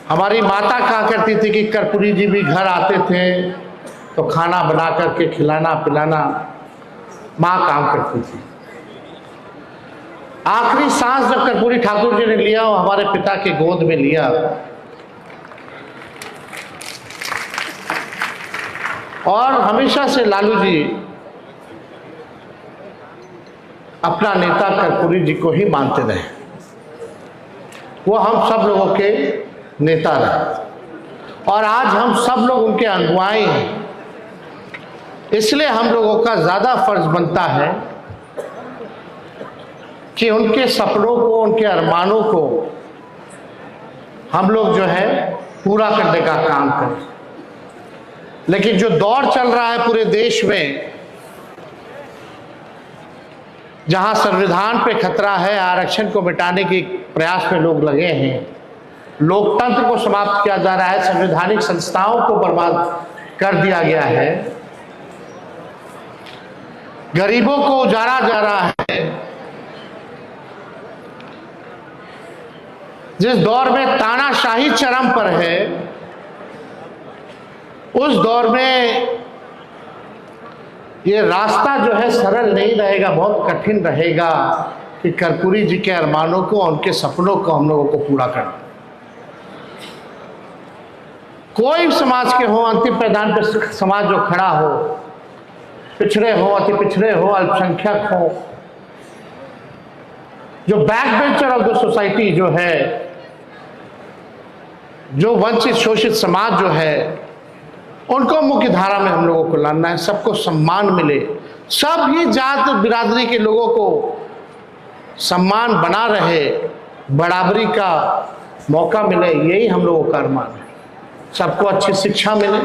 हमारी माता कहा करती थी कि कर्पूरी जी भी घर आते थे तो खाना बना करके खिलाना पिलाना माँ काम करती थी। आखिरी सांस जब कर्पूरी ठाकुर जी ने लिया वो हमारे पिता के गोद में लिया और हमेशा से लालू जी अपना नेता कर्पूरी जी को ही मानते रहे। वो हम सब लोगों के नेता रहे और आज हम सब लोग उनके अनुयायी हैं। इसलिए हम लोगों का ज़्यादा फर्ज बनता है कि उनके सपनों को उनके अरमानों को हम लोग जो है पूरा करने का काम करें। लेकिन जो दौर चल रहा है पूरे देश में, जहां संविधान पे खतरा है, आरक्षण को मिटाने के प्रयास में लोग लगे हैं, लोकतंत्र को समाप्त किया जा रहा है, संवैधानिक संस्थाओं को बर्बाद कर दिया गया है, गरीबों को उजाड़ा जा रहा है। जिस दौर में तानाशाही चरम पर है, उस दौर में ये रास्ता जो है सरल नहीं रहेगा, बहुत कठिन रहेगा कि कर्पूरी जी के अरमानों को, उनके सपनों को हम लोगों को पूरा करना। कोई समाज के हो, अंतिम पैदान पर समाज जो खड़ा हो, पिछड़े हो, अति पिछड़े हो, अल्पसंख्यक हो, जो back bencher of the society जो है, जो वंचित शोषित समाज जो है, उनको मुख्य धारा में हम लोगों को लाना है। सबको सम्मान मिले, सभी जात बिरादरी के लोगों को सम्मान बना रहे, बराबरी का मौका मिले, यही हम लोगों का अरमान है। सबको अच्छी शिक्षा मिले,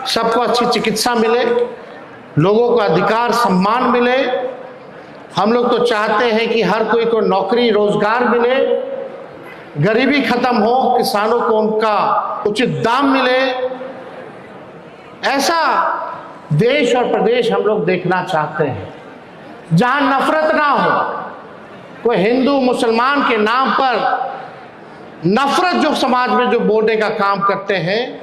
सबको अच्छी चिकित्सा मिले, लोगों को अधिकार सम्मान मिले। हम लोग तो चाहते हैं कि हर कोई को नौकरी रोजगार मिले, गरीबी खत्म हो, किसानों को उनका उचित दाम मिले। ऐसा देश और प्रदेश हम लोग देखना चाहते हैं जहां नफरत ना हो। कोई हिंदू मुसलमान के नाम पर नफरत जो समाज में जो बोलने का काम करते हैं,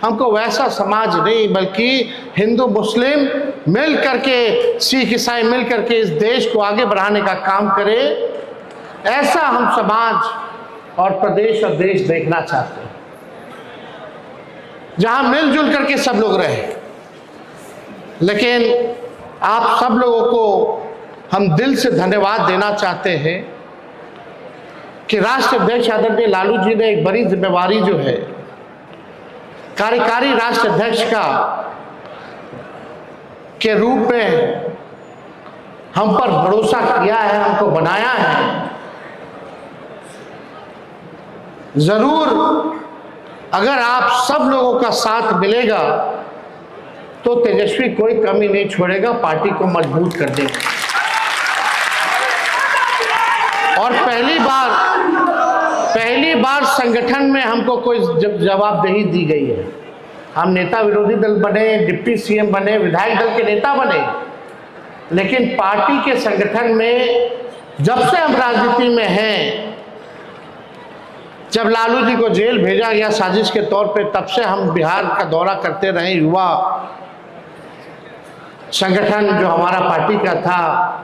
हमको वैसा समाज नहीं, बल्कि हिंदू मुस्लिम मिल करके, सिख ईसाई मिल करके इस देश को आगे बढ़ाने का काम करे। ऐसा हम समाज और प्रदेश और देश देखना चाहते हैं जहां मिलजुल करके सब लोग रहे। लेकिन आप सब लोगों को हम दिल से धन्यवाद देना चाहते हैं कि राष्ट्रीय अध्यक्ष आदरणीय लालू जी ने एक बड़ी जिम्मेवारी जो है कार्यकारी राष्ट्रीय अध्यक्ष का के रूप में हम पर भरोसा किया है, हमको बनाया है। जरूर अगर आप सब लोगों का साथ मिलेगा तो तेजस्वी कोई कमी नहीं छोड़ेगा, पार्टी को मजबूत कर देगा। और पहली बार संगठन में हमको कोई जवाबदेही दी गई है। हम नेता विरोधी दल बने, डिप्टी सीएम बने, विधायक दल के नेता बने, लेकिन पार्टी के संगठन में जब से हम राजनीति में हैं, जब लालू जी को जेल भेजा गया साजिश के तौर पे, तब से हम बिहार का दौरा करते रहे। युवा संगठन जो हमारा पार्टी का था,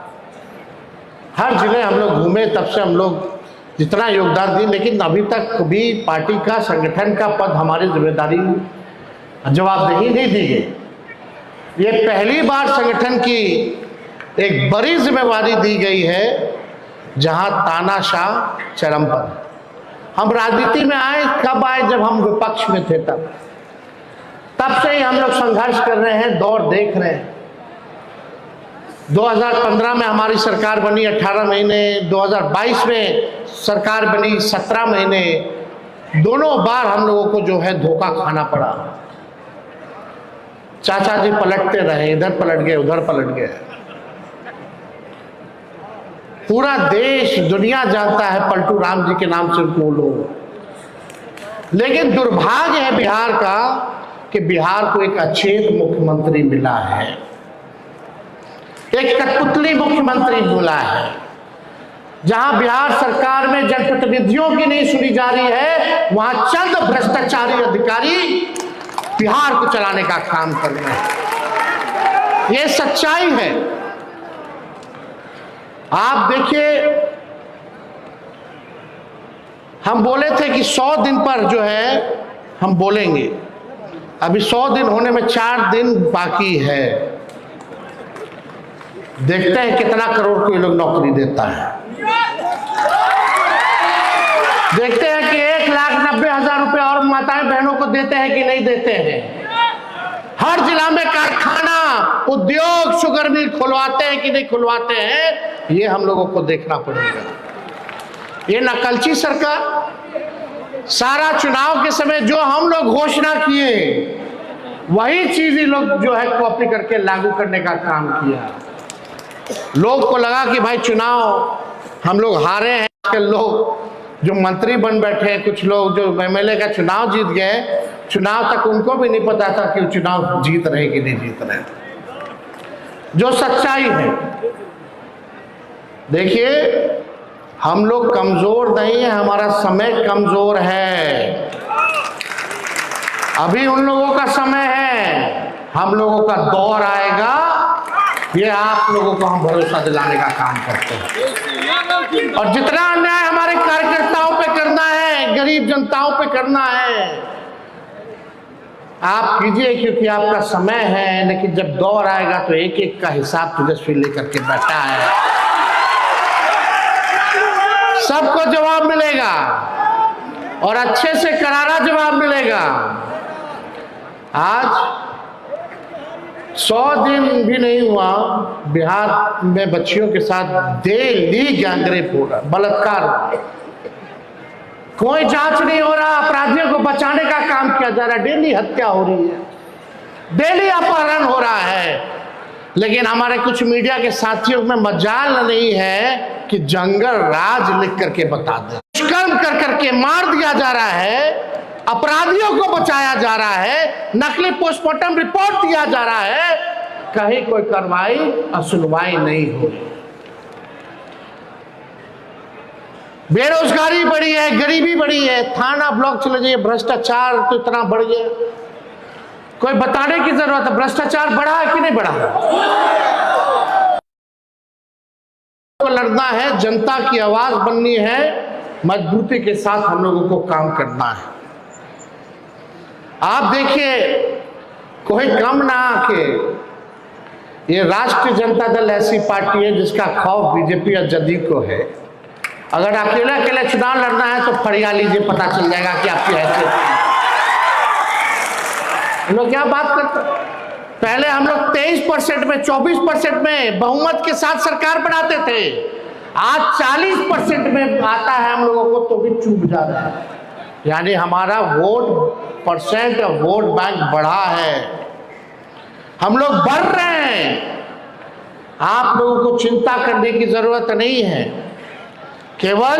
हर जगह हम लोग घूमे, तब से हम लोग जितना योगदान दिए, लेकिन अभी तक भी पार्टी का संगठन का पद हमारी जिम्मेदारी जवाबदेही नहीं दी गई। ये पहली बार संगठन की एक बड़ी जिम्मेवारी दी गई है जहां तानाशाह चरम पर। हम राजनीति में आए, कब आए? जब हम विपक्ष में थे, तब से ही हम लोग संघर्ष कर रहे हैं, दौर देख रहे हैं। 2015 में हमारी सरकार बनी 18 महीने, 2022 में सरकार बनी 17 महीने। दोनों बार हम लोगों को जो है धोखा खाना पड़ा। चाचा जी पलटते रहे, इधर पलट गए, उधर पलट गए। पूरा देश दुनिया जानता है पलटू राम जी के नाम से उनको लोग। लेकिन दुर्भाग्य है बिहार का कि बिहार को एक अचेत मुख्यमंत्री मिला है, एक कठपुतली मुख्यमंत्री मिला है। जहां बिहार सरकार में जनप्रतिनिधियों की नहीं सुनी जा रही है, वहां चंद भ्रष्टाचारी अधिकारी बिहार को चलाने का काम कर रहे हैं। ये सच्चाई है। आप देखिए, हम बोले थे कि 100 दिन पर जो है हम बोलेंगे, अभी 100 दिन होने में 4 दिन बाकी है। देखते हैं कितना करोड़ को ये लोग नौकरी देता है। देखते हैं कि 1,90,000 रुपए और माताएं बहनों को देते हैं कि नहीं देते हैं। हर जिला में कारखाना, उद्योग, शुगर मिल खुलवाते हैं कि नहीं खुलवाते हैं, ये हम लोगों को देखना पड़ेगा। ये नकलची सरकार सारा चुनाव के समय जो हम लोग घोषणा किए वही चीज ही लोग जो है कॉपी करके लागू करने का काम किया। लोग को लगा कि भाई चुनाव हम लोग हारे हैं। आजकल लोग जो मंत्री बन बैठे हैं, कुछ लोग जो एमएलए का चुनाव जीत गए, चुनाव तक उनको भी नहीं पता था कि वो चुनाव जीत रहे कि नहीं जीत रहे। जो सच्चाई है, देखिए हम लोग कमजोर नहीं है, हमारा समय कमजोर है। अभी उन लोगों का समय है, हम लोगों का दौर आएगा। ये आप लोगों को हम भरोसा दिलाने का काम करते हैं। और जितना अन्याय हमारे कार्यकर्ताओं पे करना है, गरीब जनताओं पे करना है, आप कीजिए, क्योंकि आपका समय है। लेकिन जब दौर आएगा तो एक एक का हिसाब तेजस्वी लेकर के बैठा है। सबको जवाब मिलेगा और अच्छे से करारा जवाब मिलेगा। आज 100 दिन भी नहीं हुआ, बिहार में बच्चियों के साथ डेली गैंगरेप हो रहा, बलात्कार, कोई जांच नहीं हो रहा। अपराधियों को बचाने का काम किया जा रहा है, डेली हत्या हो रही है, डेली अपहरण हो रहा है। लेकिन हमारे कुछ मीडिया के साथियों में मजाल नहीं है कि जंगल राज लिख करके बता दे। दुष्कर्म कर करके मार दिया जा रहा है, अपराधियों को बचाया जा रहा है, नकली पोस्टमार्टम रिपोर्ट दिया जा रहा है, कहीं कोई कार्रवाई और सुनवाई नहीं हो रही। बेरोजगारी बढ़ी है, गरीबी बढ़ी है, थाना ब्लॉक चले जाइए, भ्रष्टाचार तो इतना बढ़ गया, कोई बताने की जरूरत है। भ्रष्टाचार बढ़ा है कि नहीं बढ़ा है? लड़ना है, जनता की आवाज बननी है, मजबूती के साथ हम लोगों को काम करना है। आप देखिए, कोई कम ना आके, ये राष्ट्रीय जनता दल ऐसी पार्टी है जिसका खौफ बीजेपी और जदयू को है। अगर अकेले अकेले चुनाव लड़ना है तो फरिया लीजिए, पता चल जाएगा कि आपकी हैसियत। हम लोग क्या बात करते, पहले हम लोग 23% में, 24% में बहुमत के साथ सरकार बनाते थे। आज 40% में आता है हम लोगों को तो भी चूक जा रहा है। यानी हमारा वोट परसेंट और वोट बैंक बढ़ा है, हम लोग बढ़ रहे हैं। आप लोगों को चिंता करने की जरूरत नहीं है, केवल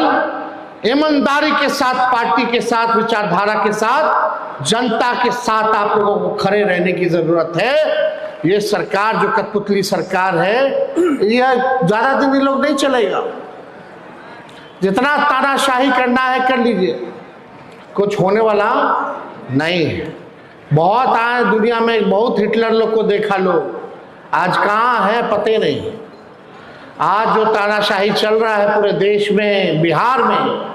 ईमानदारी के साथ, पार्टी के साथ, विचारधारा के साथ, जनता के साथ आप लोगों को खड़े रहने की जरूरत है। ये सरकार जो कठपुतली सरकार है, यह ज्यादा दिन ये लोग नहीं चलेगा। जितना तानाशाही करना है कर लीजिए, कुछ होने वाला नहीं है। बहुत आए दुनिया में, बहुत हिटलर लोग को देखा लोग, आज कहाँ है पते नहीं। आज जो तानाशाही चल रहा है पूरे देश में, बिहार में,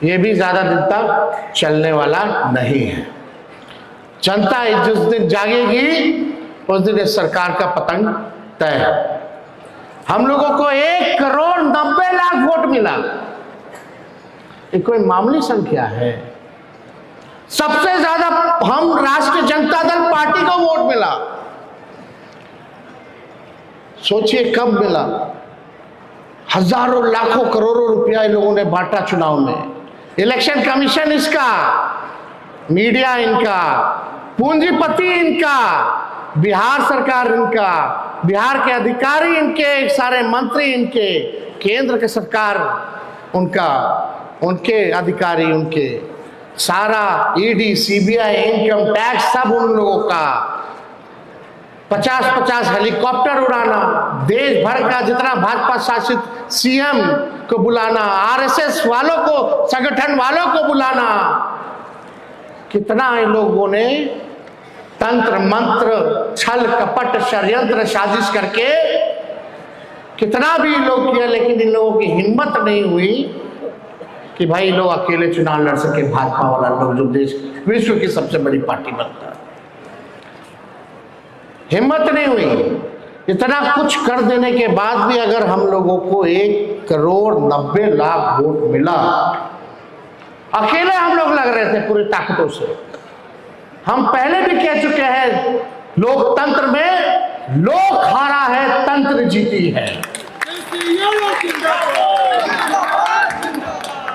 ये भी ज्यादा दिन तक चलने वाला नहीं है। जनता जिस दिन जागेगी उस दिन इस सरकार का पतन तय है। हम लोगों को 1,90,00,000 वोट मिला, ये कोई मामूली संख्या है। सबसे ज्यादा हम राष्ट्रीय जनता दल पार्टी को वोट मिला। सोचिए कब मिला, हजारों लाखों करोड़ों रुपया इन लोगों ने बांटा चुनाव में। इलेक्शन कमीशन इसका, मीडिया इनका, पूंजीपति इनका, बिहार सरकार इनका, बिहार के अधिकारी इनके, सारे मंत्री इनके, केंद्र के सरकार उनका, उनके अधिकारी उनके, सारा ईडी, सीबीआई, इनकम टैक्स सब उन लोगों का। 50-50 हेलीकॉप्टर उड़ाना, देश भर का जितना भाजपा शासित सीएम को बुलाना, आरएसएस वालों को, संगठन वालों को बुलाना, कितना इन लोगों ने तंत्र मंत्र छल कपट षड्यंत्र साजिश करके कितना भी लोग किया, लेकिन इन लोगों की हिम्मत नहीं हुई कि भाई लोग अकेले चुनाव लड़ सके। भाजपा वाला लोग जो देश विश्व की सबसे बड़ी पार्टी बनता है, हिम्मत नहीं हुई। इतना कुछ कर देने के बाद भी अगर हम लोगों को 1,90,00,000 वोट मिला, अकेले हम लोग लग रहे थे पूरी ताकतों से। हम पहले भी कह चुके हैं, लोकतंत्र में लोक हारा है, तंत्र जीती है।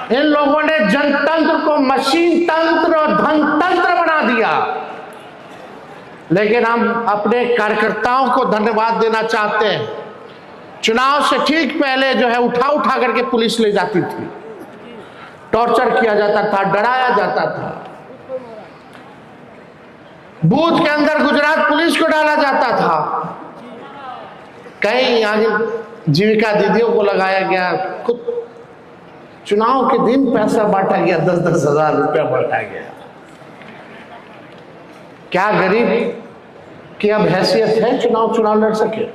इन लोगों ने जनतंत्र को मशीन तंत्र और धनतंत्र बना दिया। लेकिन हम अपने कार्यकर्ताओं को धन्यवाद देना चाहते हैं। चुनाव से ठीक पहले जो है उठा उठा करके पुलिस ले जाती थी, टॉर्चर किया जाता था, डराया जाता था, बूथ के अंदर गुजरात पुलिस को डाला जाता था, कई आगे जीविका दीदियों को लगाया गया, खुद चुनाव के दिन पैसा बांटा गया, 10-10 हजार रुपया बांटा गया। क्या गरीब की अब हैसियत है चुनाव लड़ सके?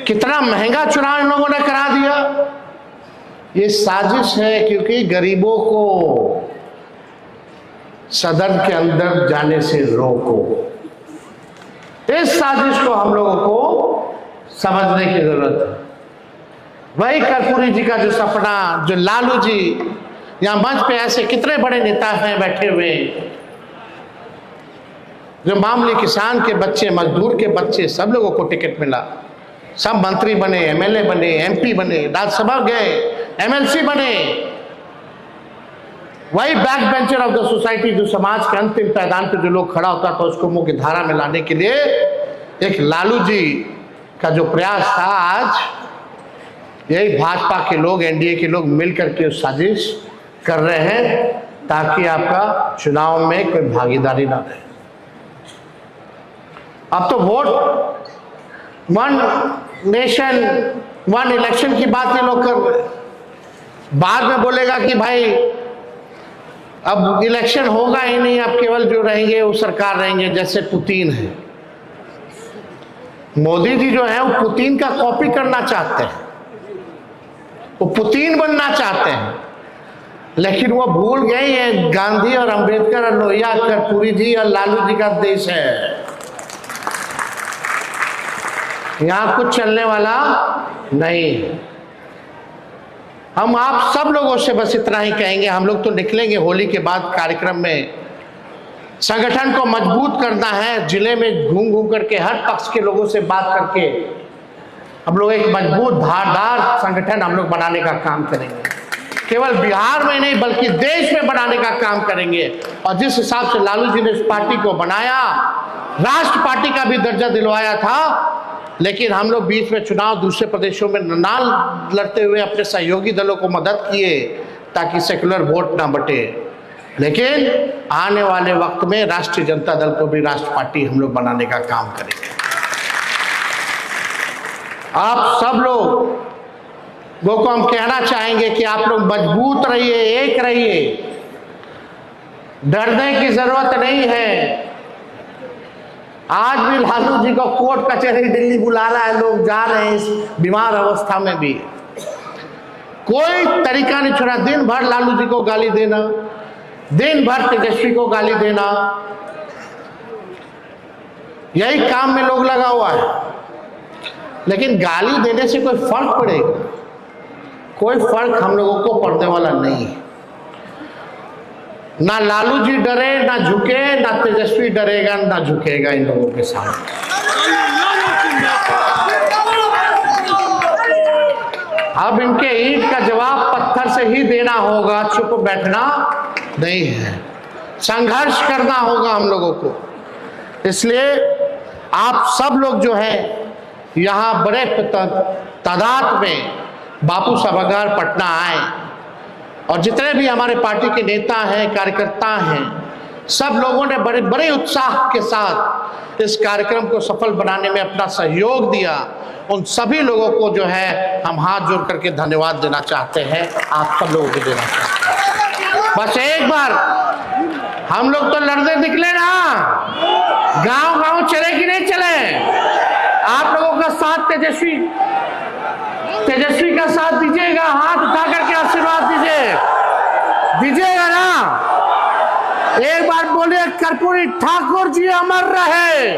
कितना महंगा चुनाव इन लोगों ने करा दिया। ये साजिश है, क्योंकि गरीबों को सदन के अंदर जाने से रोको। इस साजिश को हम लोगों को समझने की जरूरत है। वही कर्पूरी जी का जो सपना, जो लालू जी, यहाँ मंच पे ऐसे कितने बड़े नेता हैं बैठे हुए, जो मामूली किसान के बच्चे, मजदूर के बच्चे, सब लोगों को टिकट मिला, सब मंत्री बने, एमएलए बने, एमपी बने, राज्यसभा गए, एमएलसी बने। वही back bencher of the society, जो समाज के अंतिम पैदान पे जो लोग खड़ा होता था, उसको मुख्य धारा में लाने के लिए एक लालू जी का जो प्रयास था, आज यही भाजपा के लोग, एनडीए के लोग मिलकर के साजिश कर रहे हैं ताकि आपका चुनाव में कोई भागीदारी ना रहे। अब तो vote one nation one election की बात ये लोग कर रहे हैं। बाद में बोलेगा कि भाई अब इलेक्शन होगा ही नहीं, अब केवल जो रहेंगे वो सरकार रहेंगे, जैसे पुतिन है। मोदी जी जो है वो पुतिन का कॉपी करना चाहते हैं, वो पुतिन बनना चाहते हैं, लेकिन वो भूल गए ये गांधी और अंबेडकर और लोहिया, कर्पूरी जी और लालू जी का देश है। यहां कुछ चलने वाला नहीं। हम आप सब लोगों से बस इतना ही कहेंगे, हम लोग तो निकलेंगे होली के बाद कार्यक्रम में। संगठन को मजबूत करना है, जिले में घूम घूम करके हर पक्ष के लोगों से बात करके हम लोग एक मजबूत धारदार संगठन हम लोग बनाने का काम करेंगे। केवल बिहार में नहीं बल्कि देश में बनाने का काम करेंगे। और जिस हिसाब से लालू जी ने इस पार्टी को बनाया, राष्ट्र पार्टी का भी दर्जा दिलवाया था, लेकिन हम लोग बीच में चुनाव दूसरे प्रदेशों में ना लड़ते हुए अपने सहयोगी दलों को मदद किए ताकि सेकुलर वोट ना बटे। लेकिन आने वाले वक्त में राष्ट्रीय जनता दल को भी राष्ट्र पार्टी हम लोग बनाने का काम करेंगे। आप सब लोगों को हम कहना चाहेंगे कि आप लोग मजबूत रहिए, एक रहिए, डरने की जरूरत नहीं है। आज भी लालू जी को कोर्ट कचहरी दिल्ली बुला रहा है, लोग जा रहे हैं इस बीमार अवस्था में भी। कोई तरीका नहीं छोड़ा, दिन भर लालू जी को गाली देना, दिन भर तेजस्वी को गाली देना, यही काम में लोग लगा हुआ है। लेकिन गाली देने से कोई फर्क पड़ेगा? कोई फर्क हम लोगों को पड़ने वाला नहीं है। ना लालू जी डरे, ना झुके, ना तेजस्वी डरेगा, ना झुकेगा इन लोगों के साथ। अब इनके ईंट का जवाब पत्थर से ही देना होगा, चुप बैठना नहीं है, संघर्ष करना होगा हम लोगों को। इसलिए आप सब लोग जो है यहाँ बड़े तादाद में बापू सभागार पटना आए, और जितने भी हमारे पार्टी के नेता हैं, कार्यकर्ता हैं, सब लोगों ने बड़े बड़े उत्साह के साथ इस कार्यक्रम को सफल बनाने में अपना सहयोग दिया, उन सभी लोगों को जो है हम हाथ जोड़ करके धन्यवाद देना चाहते हैं, आप सब लोगों को देना चाहते हैं। बस एक बार हम लोग तो लड़ने निकले ना, गांव गांव चले कि नहीं चले, आप लोगों का साथ तेजस्वी का साथ दीजिएगा, हाथ उठा करके आशीर्वाद दीजिएगा ना। एक बार बोलिए कर्पूरी ठाकुर जी अमर रहे।